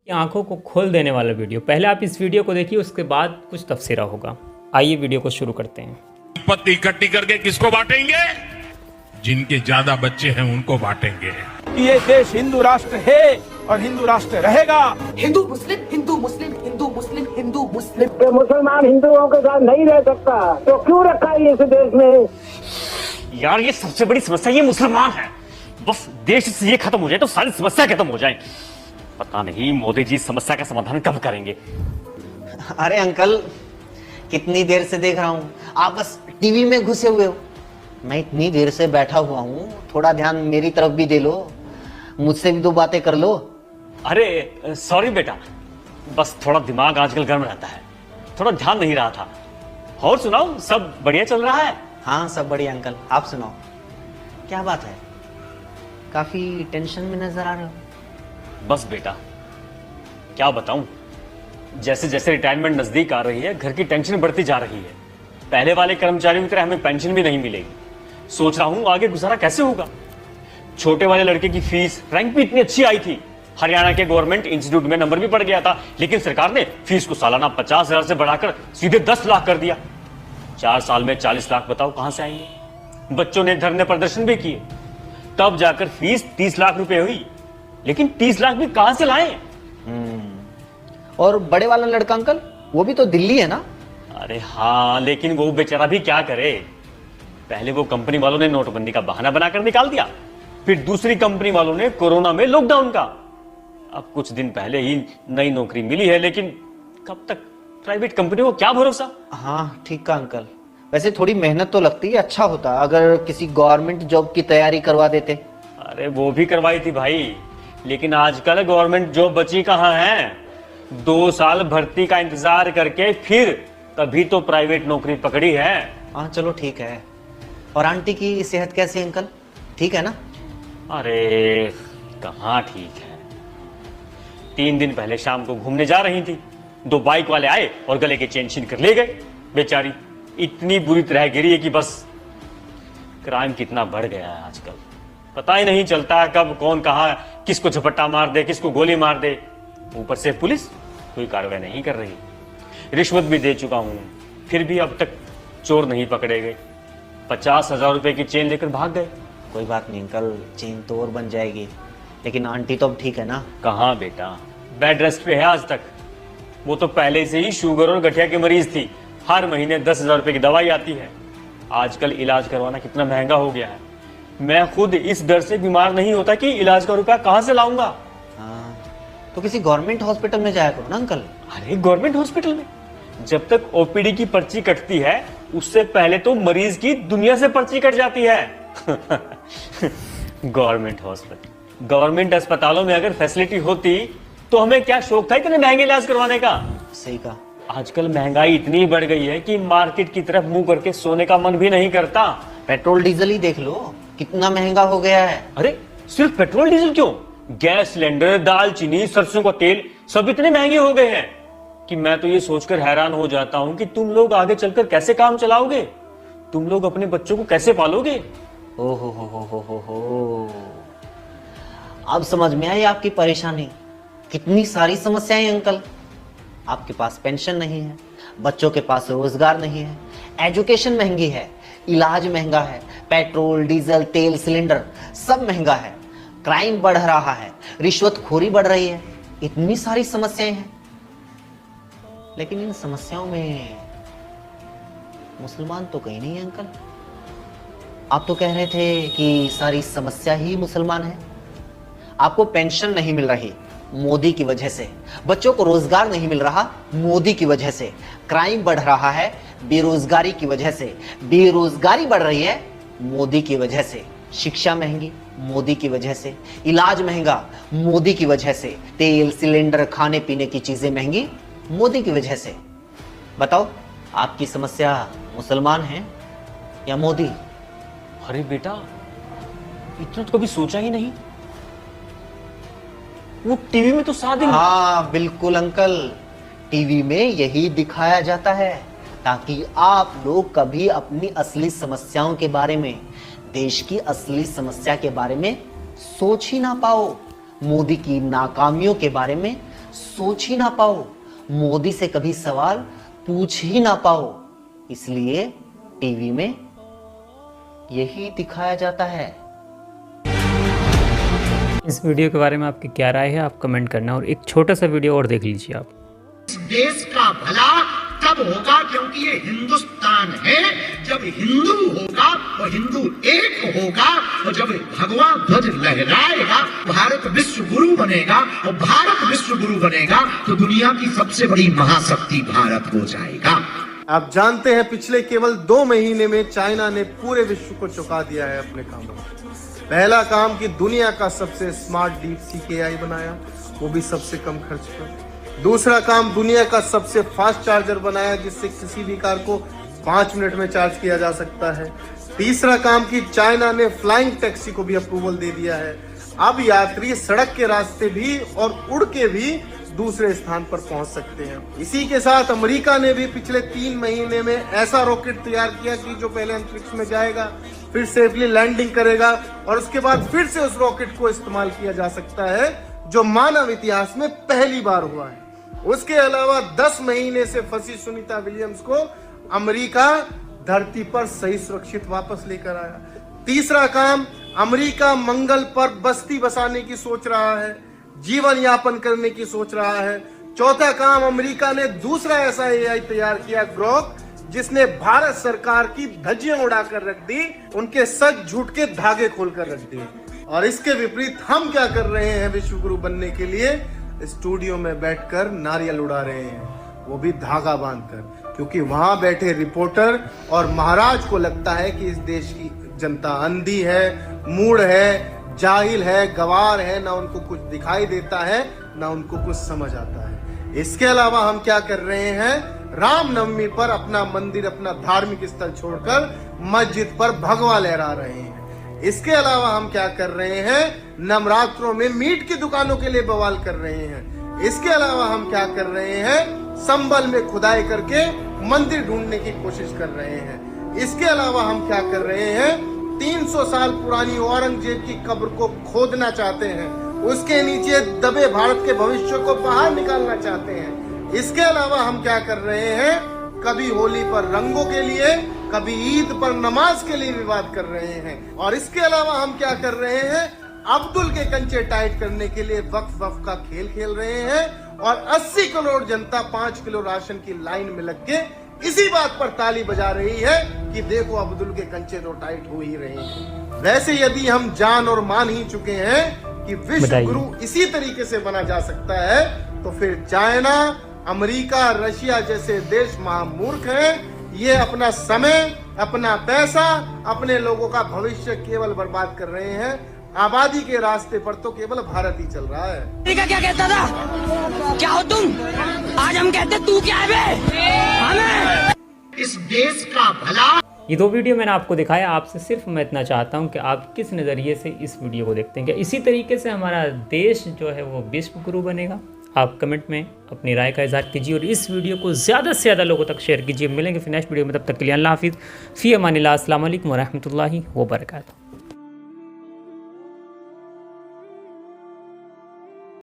की आंखों को खोल देने वाला वीडियो। पहले आप इस वीडियो को देखिए, उसके बाद कुछ तफसीरा होगा। आइए वीडियो को शुरू करते हैं। संपत्ति इकट्ठी करके किसको बांटेंगे? जिनके ज्यादा बच्चे हैं उनको बांटेंगे। ये देश हिंदू राष्ट्र है और हिंदू राष्ट्र रहेगा। हिंदू मुस्लिम हिंदू मुस्लिम हिंदू मुस्लिम हिंदू मुस्लिम। कि मुसलमान हिंदुओं के साथ नहीं रह सकता, तो क्यों रखा है इस देश में? यार ये सबसे बड़ी समस्या ये मुसलमान है। बस देश से ये खत्म हो जाए तो सारी समस्या खत्म हो जाए। पता नहीं मोदी जी समस्या का समाधान कब करेंगे। अरे अंकल, कितनी देर से देख रहा हूँ, आप बस टीवी में घुसे हुए हो। मैं इतनी देर से बैठा हुआ हूँ, थोड़ा ध्यान मेरी तरफ भी दे लो, मुझसे भी दो बातें कर लो। अरे सॉरी बेटा, बस थोड़ा दिमाग आजकल गर्म रहता है, थोड़ा ध्यान नहीं रहा था। और सुनाओ, सब बढ़िया चल रहा है? हाँ सब बढ़िया अंकल, आप सुनाओ, क्या बात है? काफी टेंशन में नजर आ रहे हो। बस बेटा क्या बताऊं, जैसे जैसे रिटायरमेंट नजदीक आ रही है घर की टेंशन बढ़ती जा रही है। पहले वाले कर्मचारियों की तरह हमें पेंशन भी नहीं मिलेगी। सोच रहा हूं आगे गुजारा कैसे होगा। छोटे वाले लड़के की फीस, रैंक भी इतनी अच्छी आई थी, हरियाणा के गवर्नमेंट इंस्टीट्यूट में नंबर भी पड़ गया था, लेकिन सरकार ने फीस को सालाना 50,000 से बढ़ाकर सीधे 10 लाख कर दिया। 4 साल में 40 लाख बताओ कहां से आएंगे। बच्चों ने धरने प्रदर्शन भी किए, तब जाकर फीस 30 लाख रुपए हुई, लेकिन 30 लाख भी कहां से लाए। और बड़े वाला लड़का अंकल, वो भी तो दिल्ली है ना? अरे हाँ, लेकिन वो बेचारा भी क्या करे। पहले वो कंपनी वालों ने नोटबंदी का बहाना बनाकर निकाल दिया, फिर दूसरी कंपनी वालों ने कोरोना में लॉकडाउन का। अब कुछ दिन पहले ही नई नौकरी मिली है, लेकिन कब तक प्राइवेट कंपनियों को क्या भरोसा। हाँ ठीक कहा अंकल, वैसे थोड़ी मेहनत तो लगती है, अच्छा होता अगर किसी गवर्नमेंट जॉब की तैयारी करवा देते। अरे वो भी करवाई थी भाई, लेकिन आजकल गवर्नमेंट जॉब बची कहां है। 2 साल भर्ती का इंतजार करके फिर तभी तो प्राइवेट नौकरी पकड़ी है। हाँ चलो ठीक है। और आंटी की सेहत कैसी है अंकल, ठीक है ना? अरे कहाँ ठीक है। 3 दिन पहले शाम को घूमने जा रही थी, 2 बाइक वाले आए और गले के चेन छीन कर ले गए। बेचारी इतनी बुरी तरह गिरी है कि बस। क्राइम कितना बढ़ गया है आजकल, पता ही नहीं चलता कब कौन कहा किसको झपट्टा मार दे, किसको गोली मार दे। ऊपर से पुलिस कोई कार्रवाई नहीं कर रही। रिश्वत भी दे चुका हूं, फिर भी अब तक चोर नहीं पकड़े गए। 50,000 रुपए की चेन लेकर भाग गए। कोई बात नहीं अंकल, चेन तो और बन जाएगी, लेकिन आंटी तो अब ठीक है ना? कहाँ बेटा, बेड रेस्ट पे है आज तक। वो तो पहले से ही शुगर और गठिया की मरीज थी, हर महीने 10,000 रुपए की दवाई आती है। आजकल इलाज करवाना कितना महंगा हो गया है। मैं खुद इस डर से बीमार नहीं होता कि इलाज का रुपया कहां से लाऊंगा। हाँ तो किसी गवर्नमेंट हॉस्पिटल में जाया करो ना अंकल। अरे गवर्नमेंट हॉस्पिटल में जब तक ओपीडी की पर्ची कटती है, उससे पहले तो मरीज की दुनिया से पर्ची कट जाती है। गवर्नमेंट हॉस्पिटल, गवर्नमेंट अस्पतालों में अगर फैसिलिटी होती तो हमें क्या शौक था इतने महंगे इलाज करवाने का। सही कहा। आजकल महंगाई इतनी बढ़ गई है कि मार्केट की तरफ मुंह करके सोने का मन भी नहीं करता। पेट्रोल डीजल ही देख लो, कितना महंगा हो गया है। अरे सिर्फ पेट्रोल डीजल क्यों, गैस सिलेंडर, दाल चीनी, सरसों का तेल सब इतने महंगे हो गए हैं कि मैं तो ये सोचकर हैरान हो जाता हूं कि तुम लोग आगे चलकर कैसे काम चलाओगे। तुम लोग अपने बच्चों को कैसे पालोगे। ओ हो। अब समझ में आई आपकी परेशानी। कितनी सारी समस्याएं अंकल। आपके पास पेंशन नहीं है, बच्चों के पास रोजगार नहीं है, एजुकेशन महंगी है, इलाज महंगा है, पेट्रोल डीजल तेल सिलेंडर सब महंगा है, क्राइम बढ़ रहा है, रिश्वतखोरी बढ़ रही है, इतनी सारी समस्याएं हैं। लेकिन इन समस्याओं में मुसलमान तो कहीं नहीं है अंकल। आप तो कह रहे थे कि सारी समस्या ही मुसलमान है। आपको पेंशन नहीं मिल रही मोदी की वजह से, बच्चों को रोजगार नहीं मिल रहा मोदी की वजह से, क्राइम बढ़ रहा है बेरोजगारी की वजह से, बेरोजगारी बढ़ रही है मोदी की वजह से, शिक्षा महंगी मोदी की वजह से, इलाज महंगा मोदी की वजह से, तेल सिलेंडर खाने पीने की चीजें महंगी मोदी की वजह से। बताओ आपकी समस्या मुसलमान है या मोदी? अरे बेटा इतना तो कभी सोचा ही नहीं। वो टीवी में तो साथ ही। हाँ बिल्कुल अंकल, टीवी में यही दिखाया जाता है ताकि आप लोग कभी अपनी असली समस्याओं के बारे में, देश की असली समस्या के बारे में सोच ही ना पाओ, मोदी की नाकामियों के बारे में सोच ही ना पाओ, मोदी से कभी सवाल पूछ ही ना पाओ, इसलिए टीवी में यही दिखाया जाता है। इस वीडियो के बारे में आपकी क्या राय है, आप कमेंट करना, और एक छोटा सा वीडियो और देख लीजिए आप। देश का भला तब होगा क्योंकि ये हिंदुस्तान है, जब हिंदू होगा और हिंदू एक होगा, और जब भगवा ध्वज लहराएगा भारत विश्व गुरु बनेगा, और भारत विश्व गुरु बनेगा तो दुनिया की सबसे बड़ी महाशक्ति भारत हो जाएगा। आप जानते हैं पिछले केवल 2 महीने में चाइना ने पूरे विश्व को चौंका दिया है अपने कामों में। पहला काम कि दुनिया का सबसे स्मार्ट डीप सीक एआई बनाया, वो भी सबसे कम खर्च पर। दूसरा काम दुनिया का सबसे फास्ट चार्जर बनाया, जिससे किसी भी कार को 5 मिनट में चार्ज किया जा सकता है। तीसरा काम कि चाइना ने फ्लाइंग टैक्सी को भी अप्रूवल दे दिया है। अब यात्री सड़क के रास्ते भी और उड़ के भी दूसरे स्थान पर पहुंच सकते हैं। इसी के साथ अमेरिका ने भी पिछले 3 महीने में ऐसा रॉकेट तैयार किया कि जो पहले अंतरिक्ष में जाएगा, फिर सेफली लैंडिंग करेगा, और उसके बाद फिर से उस रॉकेट को इस्तेमाल किया जा सकता है, जो मानव इतिहास में पहली बार हुआ है। उसके अलावा 10 महीने से फंसी सुनीता विलियम्स को अमेरिका धरती पर सही सुरक्षित वापस लेकर आया। तीसरा काम, अमेरिका मंगल पर बस्ती बसाने की सोच रहा है, जीवन यापन करने की सोच रहा है। चौथा काम, अमेरिका ने दूसरा ऐसा एआई तैयार किया ग्रोक, जिसने भारत सरकार की धज्जियां उड़ाकर रख दी, उनके सच झूठ के धागे खोलकर रख दिए। और इसके विपरीत हम क्या कर रहे हैं, विश्व गुरु बनने के लिए स्टूडियो में बैठकर नारियल उड़ा रहे हैं, वो भी धागा बांधकर, क्योंकि वहां बैठे रिपोर्टर और महाराज को लगता है कि इस देश की जनता अंधी है, मूढ़ है, जाहिल है, गवार है, ना उनको कुछ दिखाई देता है, ना उनको कुछ समझ आता है। इसके अलावा हम क्या कर रहे हैं, रामनवमी पर अपना मंदिर, अपना धार्मिक स्थल छोड़कर मस्जिद पर भगवा लहरा रहे हैं। इसके अलावा हम क्या कर रहे हैं, नवरात्रों में मीट की दुकानों के लिए बवाल कर रहे हैं। इसके अलावा हम क्या कर रहे हैं, संबल में खुदाई करके मंदिर ढूंढने की कोशिश कर रहे हैं। इसके अलावा हम क्या कर रहे हैं, 300 साल पुरानी औरंगजेब की कब्र को खोदना चाहते हैं, उसके नीचे दबे भारत के भविष्य को बाहर निकालना चाहते हैं। इसके अलावा हम क्या कर रहे हैं, कभी होली पर रंगों के लिए, कभी ईद पर नमाज के लिए विवाद कर रहे हैं। और इसके अलावा हम क्या कर रहे हैं, अब्दुल के कंचे टाइट करने के लिए वक्फ का खेल खेल रहे हैं, और 80 करोड़ जनता 5 किलो राशन की लाइन में लग के इसी बात पर ताली बजा रही है कि देखो अब्दुल के कंचे तो टाइट हो ही रहे हैं। वैसे यदि हम जान और मान ही चुके हैं कि विश्व गुरु इसी तरीके से बना जा सकता है, तो फिर चाइना, अमेरिका, रशिया जैसे देश महामूर्ख हैं। ये अपना समय, अपना पैसा, अपने लोगों का भविष्य केवल बर्बाद कर रहे हैं। आबादी के रास्ते पर तो केवल भारत ही चल रहा है। क्या कहता था, क्या हो तुम, आज हम कहते तू क्या है बे? हमें इस देश का भला। ये 2 वीडियो मैंने आपको दिखाया, आपसे सिर्फ मैं इतना चाहता हूँ कि आप किस नज़रिए से इस वीडियो को देखते हैं। क्या इसी तरीके से हमारा देश जो है वो विश्व गुरु बनेगा? आप कमेंट में अपनी राय का इज़हार कीजिए, और इस वीडियो को ज़्यादा से ज़्यादा लोगों तक शेयर कीजिए। मिलेंगे फिर नेक्स्ट वीडियो में, तब तक के लिए अल्लाह हाफिज़, फ़ी अमानिल्लाह, अस्सलाम वालेकुम व रहमतुल्लाहि व बरकातुहू।